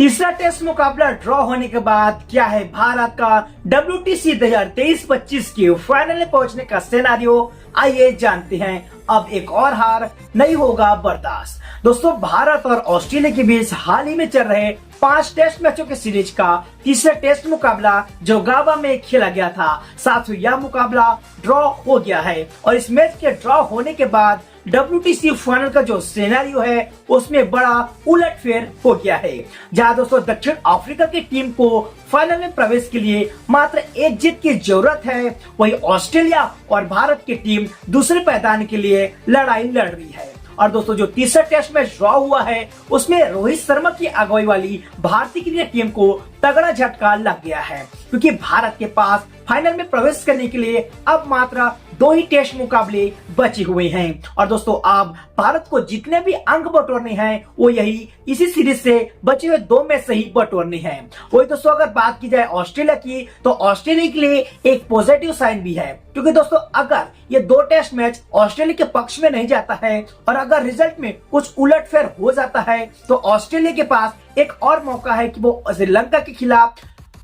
तीसरा टेस्ट मुकाबला ड्रॉ होने के बाद क्या है भारत का WTC 2023-25 के फाइनल में पहुंचने का सिनेरियो, आइए जानते हैं। अब एक और हार नहीं होगा बर्दाश्त। दोस्तों, भारत और ऑस्ट्रेलिया के बीच हाल ही में चल रहे 5 टेस्ट मैचों के सीरीज का तीसरा टेस्ट मुकाबला जो गावा में खेला गया था, साथियों यह मुकाबला ड्रॉ हो गया है और इस मैच के ड्रॉ होने के बाद WTC फाइनल का जो सिनेरियो है उसमें बड़ा उलटफेर हो गया है। जहां दोस्तों दक्षिण अफ्रीका की टीम को फाइनल में प्रवेश के लिए मात्र एक जीत की जरूरत है, वहीं ऑस्ट्रेलिया और भारत की टीम दूसरे पायदान के लिए लड़ाई लड़ रही है। और दोस्तों, जो तीसरा टेस्ट मैच ड्रॉ हुआ है उसमें रोहित शर्मा की अगुवाई वाली भारतीय क्रिकेट टीम को तगड़ा झटका लग गया है, क्योंकि भारत के पास फाइनल में प्रवेश करने के लिए अब मात्र 2 ही टेस्ट मुकाबले बचे हुए हैं। और दोस्तों, अब भारत को जितने भी अंक बटोरने हैं वो यही इसी सीरीज से बचे हुए 2 मैच से ही बटोरने हैं। वही दोस्तों, अगर बात की जाए ऑस्ट्रेलिया की, तो ऑस्ट्रेलिया के लिए एक पॉजिटिव साइन भी है, क्योंकि दोस्तों अगर ये 2 टेस्ट मैच ऑस्ट्रेलिया के पक्ष में नहीं जाता है और अगर रिजल्ट में कुछ उलटफेर हो जाता है तो ऑस्ट्रेलिया के पास एक और मौका है कि वो श्रीलंका के खिलाफ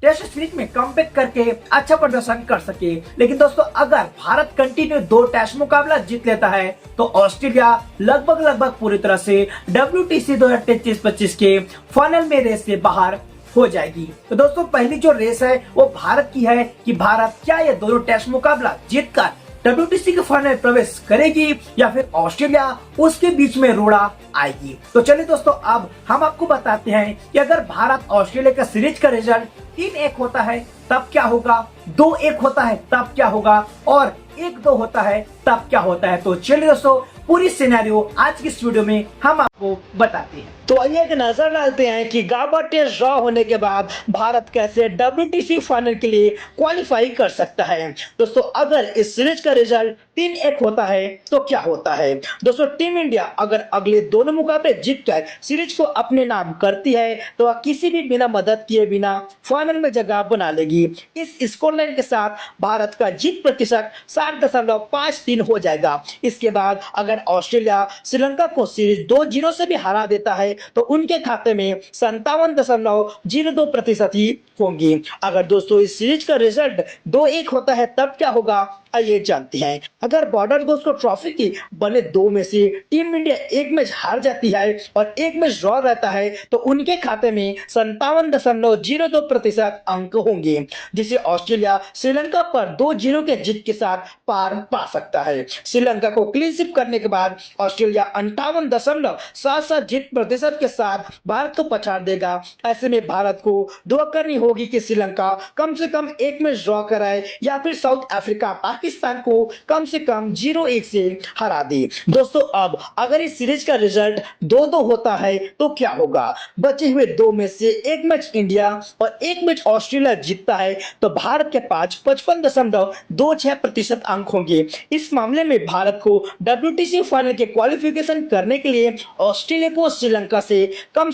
टेस्ट सीरीज में कमबैक करके अच्छा प्रदर्शन कर सके। लेकिन दोस्तों, अगर भारत कंटिन्यू 2 टेस्ट मुकाबला जीत लेता है तो ऑस्ट्रेलिया लगभग पूरी तरह से WTC 2023-25 के फाइनल में रेस से बाहर हो जाएगी। तो दोस्तों, पहली जो रेस है वो भारत की है कि भारत क्या ये दोनों टेस्ट मुकाबला जीतकर WTC के फाइनल में प्रवेश करेगी या फिर ऑस्ट्रेलिया उसके बीच में रोड़ा आएगी। तो चलिए दोस्तों, अब हम आपको बताते हैं कि अगर भारत ऑस्ट्रेलिया का सीरीज का रिजल्ट 3-1 होता है तब क्या होगा, 2-1 होता है तब क्या होगा और 1-2 होता है तब क्या होता है। तो चलिए दोस्तों, पूरी सिनेरियो आज की इस वीडियो में हम आपको बताते हैं। तो आइए एक नजर डालते हैं कि गाबा टेस्ट ड्रॉ होने के बाद भारत कैसे WTC फाइनल के लिए क्वालिफाई कर सकता है। दोस्तों, अगर इस सीरीज का रिजल्ट 3-1 होता है तो क्या होता है। दोस्तों, टीम इंडिया अगर अगले दोनों मुकाबले जीतकर सीरीज को अपने नाम करती है तो वह किसी भी बिना मदद किए बिना फाइनल में जगह बना लेगी। इस स्कोर लाइन के साथ भारत का जीत प्रतिशत 60.53 हो जाएगा। इसके बाद अगर ऑस्ट्रेलिया श्रीलंका को सीरीज 2-0 से भी हरा देता है तो उनके खाते में 57.02% ही होंगी। अगर दोस्तों इस सीरीज का रिजल्ट 2-1 होता है तब क्या होगा, आइए जानते हैं। अगर बॉर्डर गावस्कर ट्रॉफी की बने 2 में से टीम इंडिया एक मैच हार जाती है और एक मैच ड्रॉ रहता है तो उनके खाते में 57.02% अंक होंगे, जिसे ऑस्ट्रेलिया श्रीलंका पर 2-0 के जीत के साथ पार पा सकता है। श्रीलंका को क्लीन स्वीप करने के बाद ऑस्ट्रेलिया 58.77 जीत प्रतिशत के साथ भारत को पछाड़ देगा। ऐसे में भारत को दुआ करनी होगी कि श्रीलंका कम से कम एक मैच ड्रॉ कराए या फिर साउथ अफ्रीका पाकिस्तान को कम से कम 0-1 से हरा दे। दोस्तों, अब अगर इस सीरीज का रिजल्ट 2-2 होता है तो क्या होगा। बचे हुए 2 में से एक मैच इंडिया और एक मैच ऑस्ट्रेलिया जीतता है तो भारत के पास 55.26% अंक होंगे। इस मामले में भारत को WTC फाइनल के क्वालिफिकेशन करने के लिए ऑस्ट्रेलिया को श्रीलंका से कम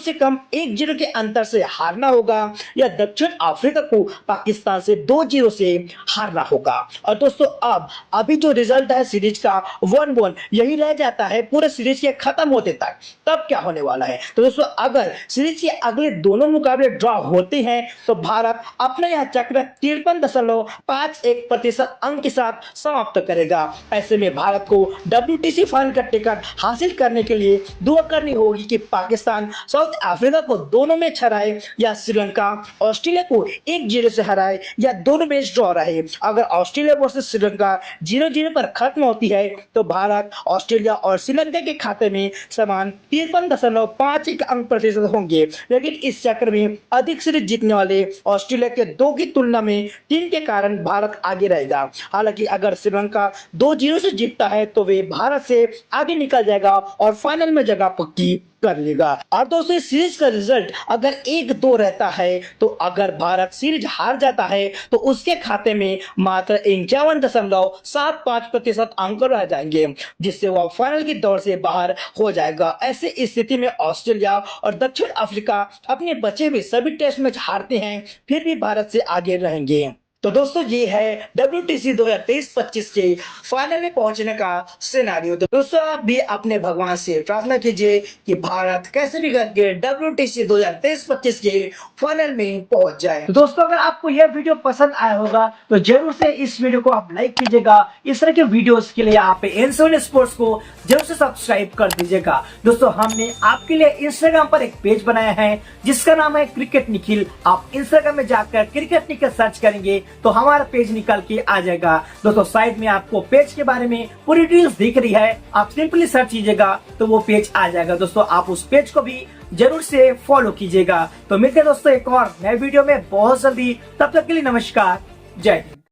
1-0 के अंतर से हारना होगा या दक्षिण अफ्रीका को पाकिस्तान से 2-0 से हारना होगा। और दोस्तों, अब अभी जो रिजल्ट है सीरीज का 1-1 यही रह जाता है पूरे सीरीज के खत्म होते तक। तब क्या होने वाला है। तो दोस्तों, अगर सीरीज के अगले दोनों मुकाबले ड्रॉ होते हैं तो भारत अपना यह चक्र 53.51% अंक के साथ समाप्त करेगा। ऐसे में भारत को WTC फाइनल का टिकट हासिल करने के लिए दुआ करनी होगी कि पाकिस्तान साउथ अफ्रीका को दोनों मैच हराए या श्रीलंका ऑस्ट्रेलिया को 1-0 से हराए या दोनों मैच ड्रॉ रहे। अगर ऑस्ट्रेलिया वर्सेस श्रीलंका 0-0 पर खत्म होती है तो भारत ऑस्ट्रेलिया और श्रीलंका के खाते में समान 53.51 अंक प्रतिशत होंगे। लेकिन इस चक्र में अधिक सीरीज जीतने वाले ऑस्ट्रेलिया के 2 की तुलना में 3 के कारण भारत आगे रहेगा। हालांकि अगर श्रीलंका 2-0 से जीतता है तो वे भारत से आगे निकल जाएगा और फाइनल में जगह पक्की कर लेगा। और दोस्तों, सीरीज का रिजल्ट अगर 1-2 रहता है तो अगर भारत सीरीज हार जाता है तो उसके खाते में मात्र 51.75% अंक रह जाएंगे, जिससे वह फाइनल की दौड़ से बाहर हो जाएगा। ऐसे स्थिति में ऑस्ट्रेलिया और दक्षिण अफ्रीका अपने बचे हुए सभी टेस्ट मैच हारते हैं फिर भी भारत से आगे रहेंगे। तो दोस्तों ये है WTC 2023-25 के फाइनल में पहुंचने का सिनेरियो। तो दोस्तों आप भी अपने भगवान से प्रार्थना कीजिए कि भारत कैसे भी करके WTC 2023-25 के फाइनल में पहुंच जाए। तो दोस्तों अगर आपको यह वीडियो पसंद आया होगा तो जरूर से इस वीडियो को आप लाइक कीजिएगा। इस तरह के वीडियोस के लिए आप N7 स्पोर्ट्स को जरूर से सब्सक्राइब कर दीजिएगा। दोस्तों हमने आपके लिए इंस्टाग्राम पर एक पेज बनाया है जिसका नाम है क्रिकेट निखिल। आप इंस्टाग्राम में जाकर क्रिकेट निखिल सर्च करेंगे तो हमारा पेज निकल के आ जाएगा। दोस्तों साइड में आपको पेज के बारे में पूरी डिटेल्स दिख रही है, आप सिंपली सर्च कीजिएगा तो वो पेज आ जाएगा। दोस्तों आप उस पेज को भी जरूर से फॉलो कीजिएगा। तो मिलते हैं दोस्तों एक और नए वीडियो में बहुत जल्दी, तब तक के लिए नमस्कार, जय हिंद।